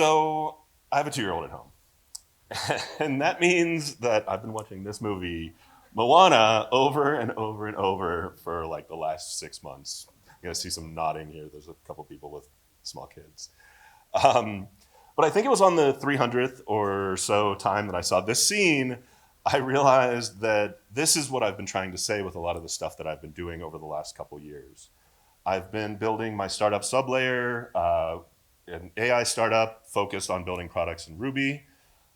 So I have a 2-year-old at home. And that means that I've been watching this movie, Moana, over and over and over for like the last 6 months. You're gonna see some nodding here. There's a couple people with small kids. Um, but I think it was on the 300th or so time that I saw this scene, I realized that this is what I've been trying to say with a lot of the stuff that I've been doing over the last couple years. I've been building my startup sublayer, an AI startup focused on building products in Ruby.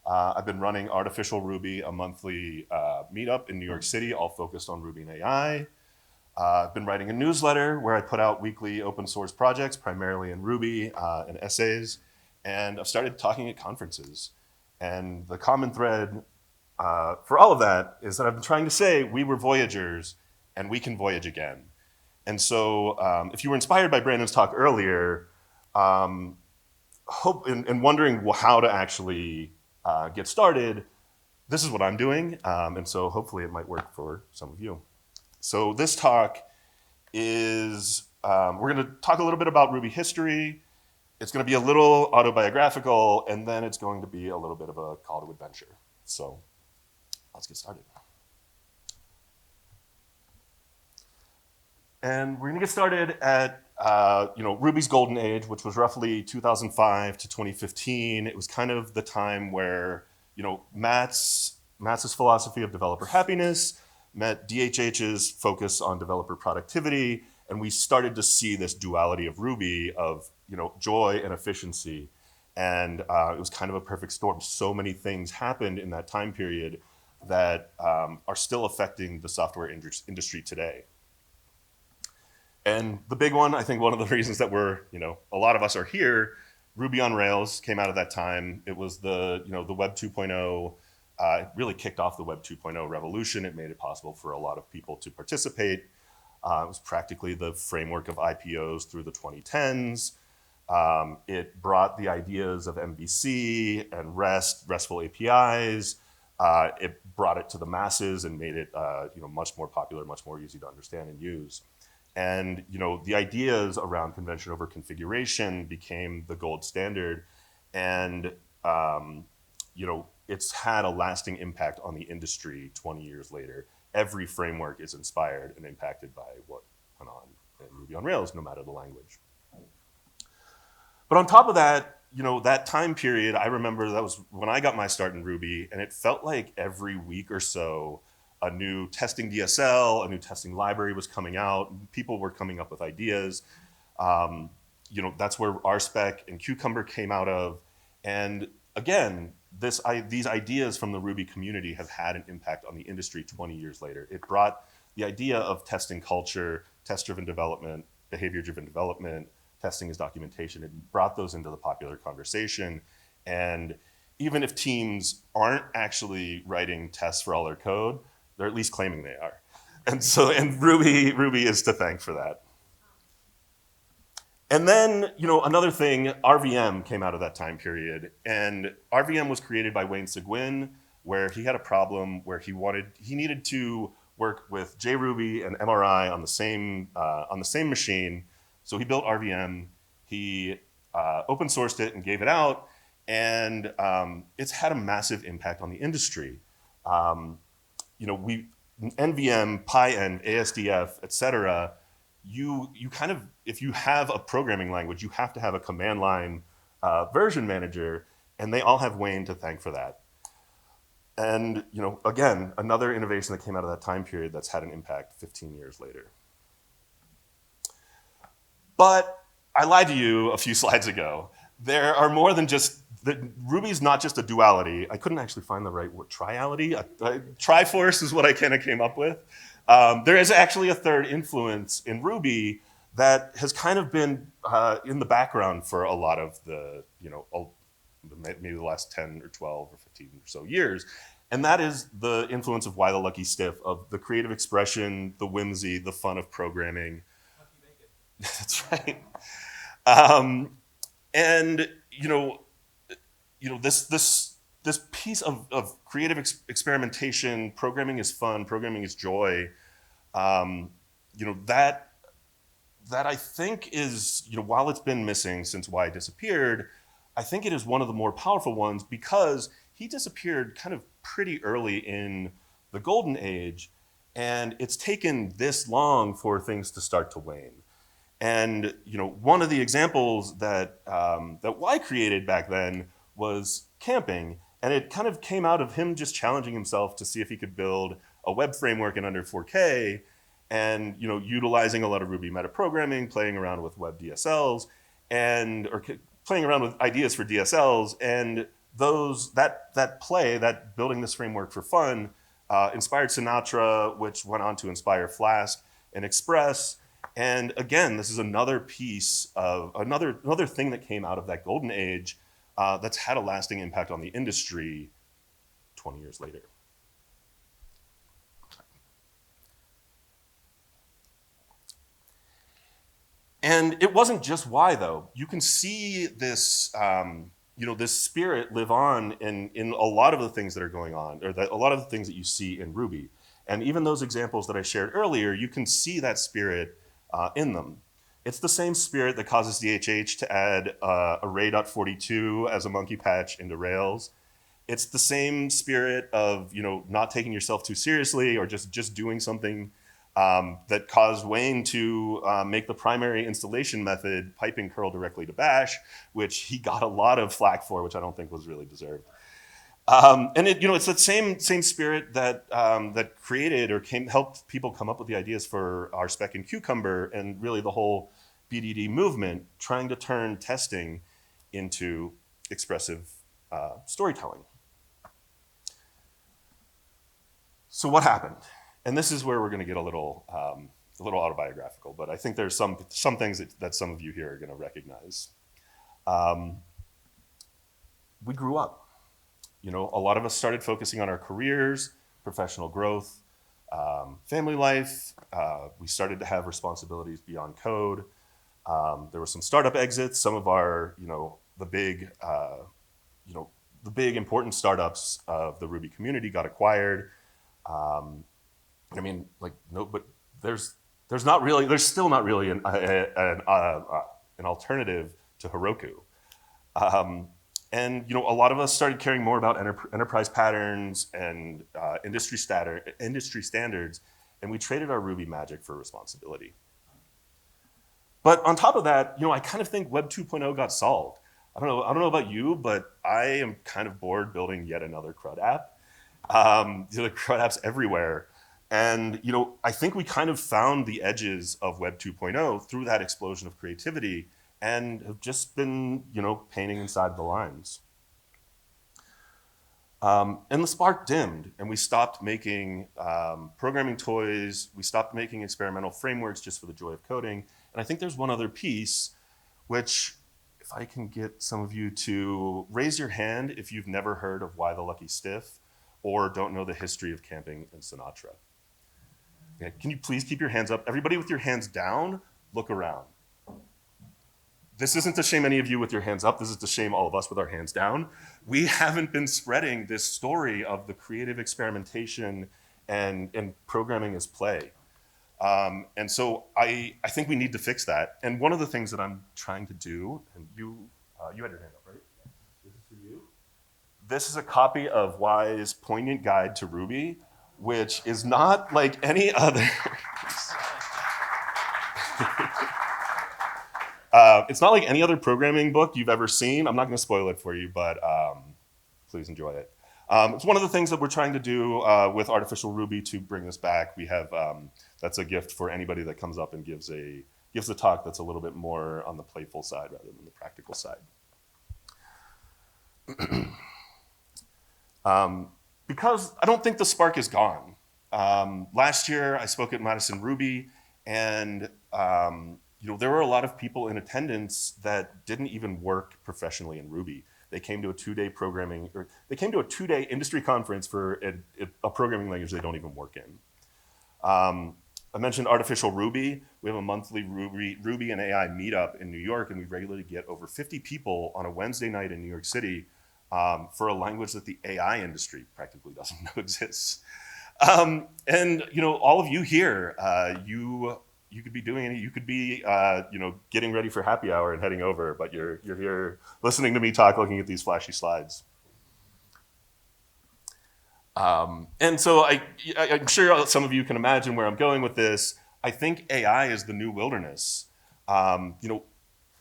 I've been running Artificial Ruby, a monthly meetup in New York City, all focused on Ruby and AI. I've been writing a newsletter where I put out weekly open source projects, primarily in Ruby and essays. And I've started talking at conferences. And the common thread for all of that is that I've been trying to say we were Voyagers and we can voyage again. And so if you were inspired by Brandon's talk earlier, and wondering how to actually get started, this is what I'm doing. And so hopefully it might work for some of you. So this talk is, we're going to talk a little bit about Ruby history. It's going to be a little autobiographical, and then it's going to be a little bit of a call to adventure. So let's get started. And we're going to get started at Ruby's golden age, which was roughly 2005 to 2015. It was kind of the time where Matt's philosophy of developer happiness met DHH's focus on developer productivity, and we started to see this duality of Ruby of joy and efficiency. And it was kind of a perfect storm. So many things happened in that time period that are still affecting the software industry today. And the big one, I think one of the reasons that a lot of us are here, Ruby on Rails came out of that time. It was the Web 2.0. It really kicked off the Web 2.0 revolution. It made it possible for a lot of people to participate. It was practically the framework of IPOs through the 2010s. It brought the ideas of MVC and RESTful APIs. It brought it to the masses and made it much more popular, much more easy to understand and use. And the ideas around convention over configuration became the gold standard, and it's had a lasting impact on the industry 20 years later. Every framework is inspired and impacted by what went on in Ruby on Rails, no matter the language. But on top of that, that time period, I remember that was when I got my start in Ruby, and it felt like every week or so, a new testing DSL, a new testing library was coming out. People were coming up with ideas. That's where RSpec and Cucumber came out of. And again, these ideas from the Ruby community have had an impact on the industry 20 years later. It brought the idea of testing culture, test-driven development, behavior-driven development, testing as documentation. It brought those into the popular conversation. And even if teams aren't actually writing tests for all their code, they're at least claiming they are. And Ruby is to thank for that. And then, another thing, RVM came out of that time period. And RVM was created by Wayne Seguin, where he had a problem where he needed to work with JRuby and MRI on the same machine. So he built RVM. He open sourced it and gave it out. And it's had a massive impact on the industry. NVM, PyEnd, ASDF, et cetera, you kind of, if you have a programming language, you have to have a command line version manager, and they all have Wayne to thank for that. And, again, another innovation that came out of that time period that's had an impact 15 years later. But I lied to you a few slides ago. There are more than just Ruby's not just a duality. I couldn't actually find the right word, triality. Triforce is what I kind of came up with. There is actually a third influence in Ruby that has kind of been in the background for a lot of the, maybe the last 10 or 12 or 15 or so years. And that is the influence of Why the Lucky Stiff, of the creative expression, the whimsy, the fun of programming. That's right. And this piece of creative experimentation, programming is fun, programming is joy. That I think is, while it's been missing since Y disappeared, I think it is one of the more powerful ones because he disappeared kind of pretty early in the golden age, and it's taken this long for things to start to wane. And one of the examples that Y created back then was camping, and it kind of came out of him just challenging himself to see if he could build a web framework in under 4K, and utilizing a lot of Ruby metaprogramming, playing around with web DSLs, or playing around with ideas for DSLs, and that building this framework for fun inspired Sinatra, which went on to inspire Flask and Express. And again, this is another piece of another thing that came out of that golden age that's had a lasting impact on the industry 20 years later. And it wasn't just Y, though. You can see this, this spirit live on in a lot of the things that are going on, or a lot of the things that you see in Ruby. And even those examples that I shared earlier, you can see that spirit in them. It's the same spirit that causes DHH to add array.42 as a monkey patch into Rails. It's the same spirit of not taking yourself too seriously, or just doing something that caused Wayne to make the primary installation method piping curl directly to Bash, which he got a lot of flack for, which I don't think was really deserved. And it's that same spirit that created or helped people come up with the ideas for our spec and Cucumber, and really the whole BDD movement, trying to turn testing into expressive storytelling. So what happened? And this is where we're going to get a little autobiographical, but I think there's some things that some of you here are going to recognize. We grew up. A lot of us started focusing on our careers, professional growth, family life. We started to have responsibilities beyond code. There were some startup exits. Some of our, the big important startups of the Ruby community got acquired. But there's still not really an alternative to Heroku. And a lot of us started caring more about enterprise patterns and industry standards, and we traded our Ruby magic for responsibility. But on top of that, I kind of think Web 2.0 got solved. I don't know about you, but I am kind of bored building yet another CRUD app. The CRUD apps everywhere. And I think we kind of found the edges of Web 2.0 through that explosion of creativity, and have just been, painting inside the lines. And the spark dimmed, and we stopped making programming toys. We stopped making experimental frameworks just for the joy of coding. And I think there's one other piece, which, if I can get some of you to raise your hand if you've never heard of Why the Lucky Stiff, or don't know the history of Camping and Sinatra. Yeah, can you please keep your hands up? Everybody with your hands down, look around. This isn't to shame any of you with your hands up. This is to shame all of us with our hands down. We haven't been spreading this story of the creative experimentation and programming as play. And so I think we need to fix that. And one of the things that I'm trying to do, and you had your hand up, right? This is for you. This is a copy of Y's Poignant Guide to Ruby, which is not like any other. It's not like any other programming book you've ever seen. I'm not going to spoil it for you, but please enjoy it. It's one of the things that we're trying to do with Artificial Ruby to bring this back. We have that's a gift for anybody that comes up and gives a talk that's a little bit more on the playful side rather than the practical side. Because I don't think the spark is gone. Last year, I spoke at Madison Ruby, and there were a lot of people in attendance that didn't even work professionally in Ruby. They came to a two-day industry conference for a programming language they don't even work in. I mentioned Artificial Ruby. We have a monthly Ruby and AI meetup in New York, and we regularly get over 50 people on a Wednesday night in New York City for a language that the AI industry practically doesn't know exists. And all of you here, you you could be doing any. You could be, getting ready for happy hour and heading over, but you're here listening to me talk, looking at these flashy slides. And so I'm sure some of you can imagine where I'm going with this. I think AI is the new wilderness. You know,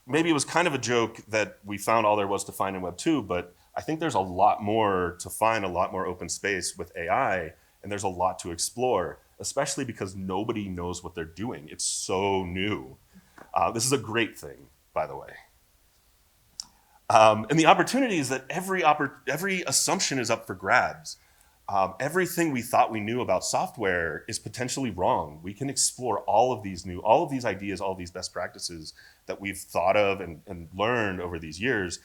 maybe it was kind of a joke that we found all there was to find in Web 2, but I think there's a lot more to find, a lot more open space with AI, and there's a lot to explore, especially because nobody knows what they're doing. It's so new. This is a great thing, by the way. And the opportunity is that every assumption is up for grabs. Everything we thought we knew about software is potentially wrong. We can explore all of these ideas, all of these best practices that we've thought of and learned over these years,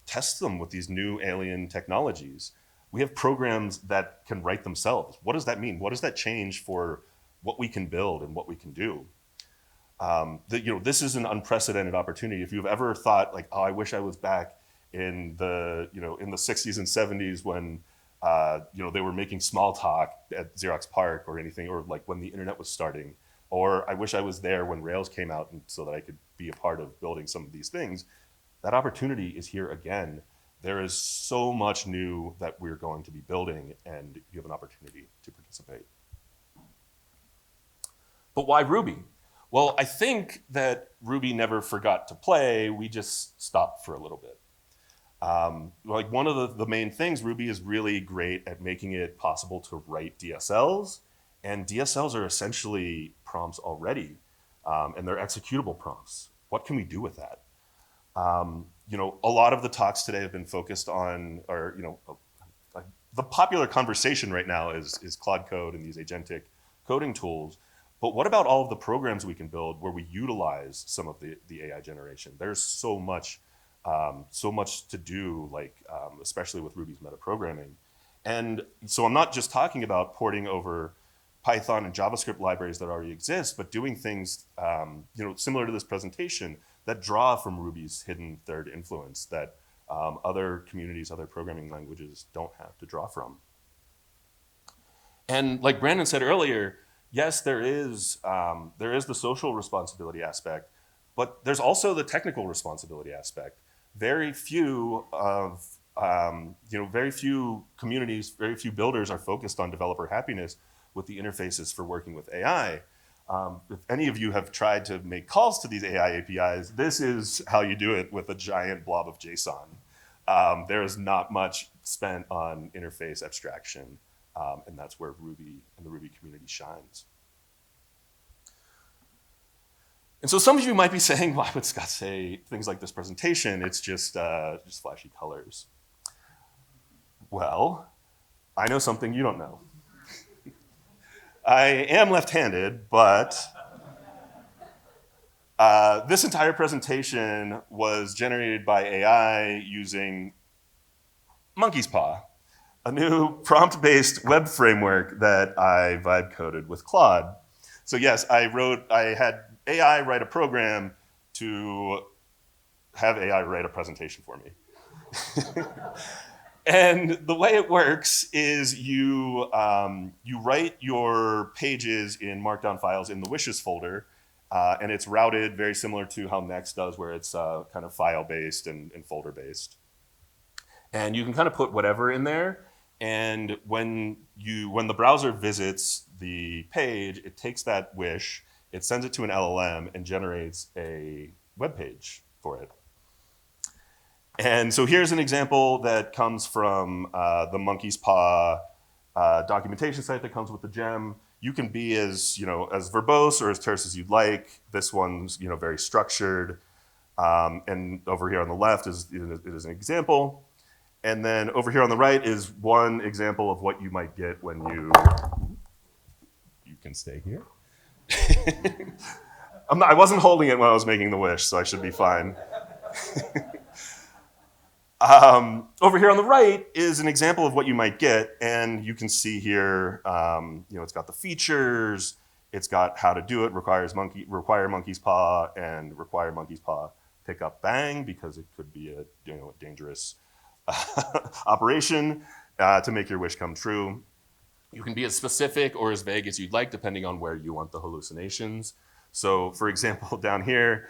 test them with these new alien technologies. We have programs that can write themselves. What does that mean? What does that change for what we can build and what we can do? This is an unprecedented opportunity. If you've ever thought like, oh, I wish I was back in the 60s and 70s when they were making small talk at Xerox PARC or anything, or like when the internet was starting, or I wish I was there when Rails came out and so that I could be a part of building some of these things. That opportunity is here again. There is so much new that we're going to be building, and you have an opportunity to participate. But why Ruby? Well, I think that Ruby never forgot to play. We just stopped for a little bit. Like one of the main things, Ruby is really great at making it possible to write DSLs, and DSLs are essentially prompts already, and they're executable prompts. What can we do with that? A lot of the talks today have been focused on, the popular conversation right now is Claude Code and these agentic coding tools. But what about all of the programs we can build where we utilize some of the AI generation? There's so much to do, especially with Ruby's metaprogramming. And so I'm not just talking about porting over Python and JavaScript libraries that already exist, but doing things similar to this presentation that draw from Ruby's hidden third influence that other communities, other programming languages don't have to draw from. And like Brandon said earlier, yes, there is the social responsibility aspect, but there's also the technical responsibility aspect. Very few communities, very few builders are focused on developer happiness with the interfaces for working with AI. If any of you have tried to make calls to these AI APIs, this is how you do it with a giant blob of JSON. There is not much spent on interface abstraction, and that's where Ruby and the Ruby community shines. And so some of you might be saying, why would Scott say things like this presentation? It's just flashy colors. Well, I know something you don't know. I am left-handed, but this entire presentation was generated by AI using Monkey's Paw, a new prompt-based web framework that I vibe coded with Claude. So yes, I had AI write a program to have AI write a presentation for me. And the way it works is you write your pages in Markdown files in the wishes folder, and it's routed very similar to how Next does, where it's kind of file-based and folder-based. And you can kind of put whatever in there, and when the browser visits the page, it takes that wish, it sends it to an LLM, and generates a web page for it. And so here's an example that comes from the Monkey's Paw documentation site that comes with the gem. You can be as verbose or as terse as you'd like. This one's very structured. And over here on the left is an example. And then over here on the right is one example of what you might get when you can stay here. I wasn't holding it when I was making the wish, so I should be fine. Over here on the right is an example of what you might get, and you can see here, it's got the features, it's got how to do it, require Monkey's Paw, and require Monkey's Paw pick up bang, because it could be a dangerous operation to make your wish come true. You can be as specific or as vague as you'd like, depending on where you want the hallucinations. So for example, down here,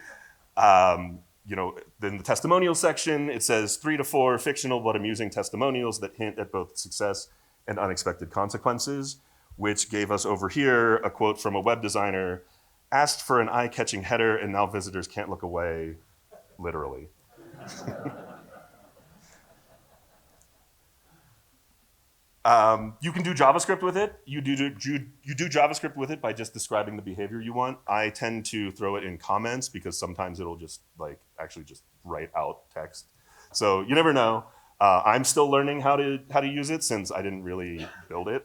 in the testimonial section, it says 3 to 4 fictional but amusing testimonials that hint at both success and unexpected consequences, which gave us over here a quote from a web designer, asked for an eye-catching header and now visitors can't look away, literally. You can do JavaScript with it. You do JavaScript with it by just describing the behavior you want. I tend to throw it in comments because sometimes it'll just actually just write out text. So you never know. I'm still learning how to use it since I didn't really build it.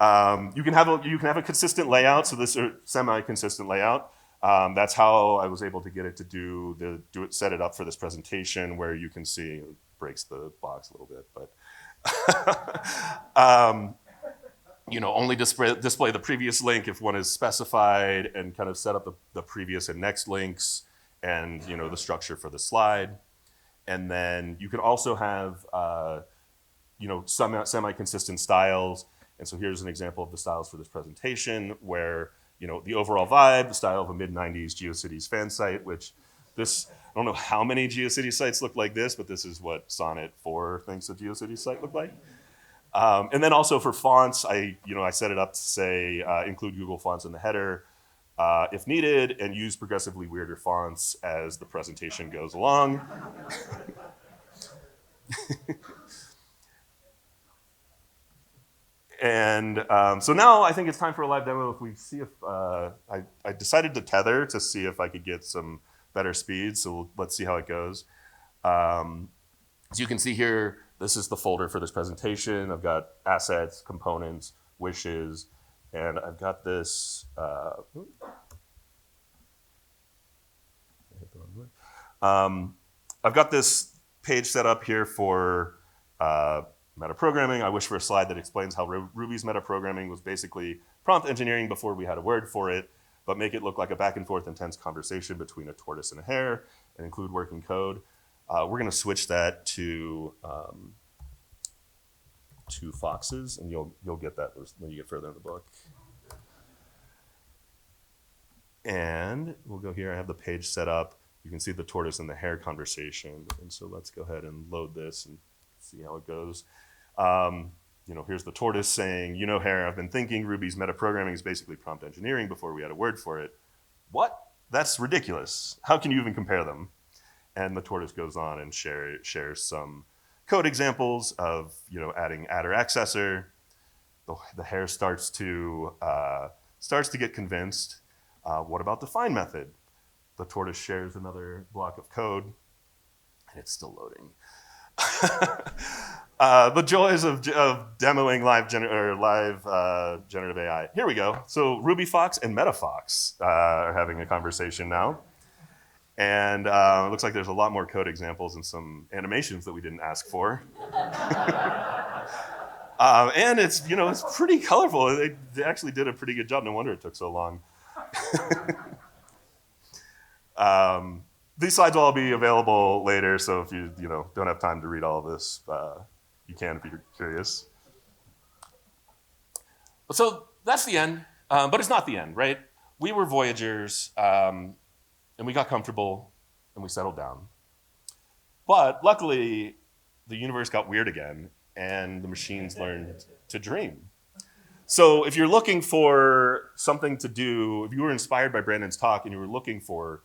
You can have a consistent layout. So this is semi-consistent layout. That's how I was able to get it to set it up for this presentation, where you can see it breaks the box a little bit, but only display the previous link if one is specified, and kind of set up the previous and next links, and the structure for the slide. And then you can also have some semi-consistent styles. And so here's an example of the styles for this presentation, where the overall vibe, the style of a mid-90s GeoCities fan site, which I don't know how many GeoCities sites look like this, but this is what Sonnet 4 thinks a GeoCities site looked like. And then also for fonts, I set it up to say include Google fonts in the header if needed, and use progressively weirder fonts as the presentation goes along. And so now I think it's time for a live demo. If we see if I decided to tether to see if I could get some better speed. So let's see how it goes. As you can see here, this is the folder for this presentation. I've got assets, components, wishes, and I've got this. I've got this page set up here for metaprogramming. I wish for a slide that explains how Ruby's metaprogramming was basically prompt engineering before we had a word for it, but make it look like a back and forth intense conversation between a tortoise and a hare, and include working code. We're going to switch that to foxes, and you'll get that when you get further in the book. And we'll go here. I have the page set up. You can see the tortoise and the hare conversation. And so let's go ahead and load this and see how it goes. Here's the tortoise saying, hare, I've been thinking Ruby's metaprogramming is basically prompt engineering before we had a word for it. What? That's ridiculous. How can you even compare them? And the tortoise goes on and shares some code examples of, adding adder accessor. The hare starts to get convinced. What about the find method? The tortoise shares another block of code, and it's still loading. The joys of demoing live generative AI. Here we go. So RubyFox and MetaFox are having a conversation now. And it looks like there's a lot more code examples and some animations that we didn't ask for. And it's pretty colorful. They actually did a pretty good job. No wonder it took so long. These slides will all be available later, so if you don't have time to read all of this, you can if you're curious. So that's the end, but it's not the end, right? We were Voyagers, and we got comfortable, and we settled down. But luckily, the universe got weird again, and the machines learned to dream. So if you're looking for something to do, if you were inspired by Brandon's talk and you were looking for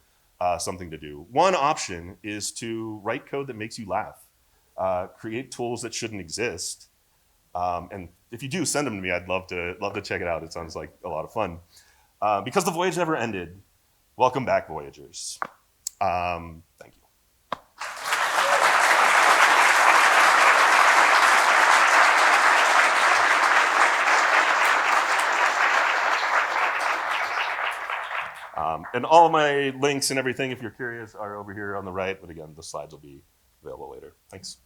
something to do, one option is to write code that makes you laugh. Create tools that shouldn't exist. And if you do, send them to me. I'd love to check it out. It sounds like a lot of fun. Because the voyage never ended, welcome back, Voyagers. Thank you. And all of my links and everything, if you're curious, are over here on the right. But again, the slides will be available later. Thanks.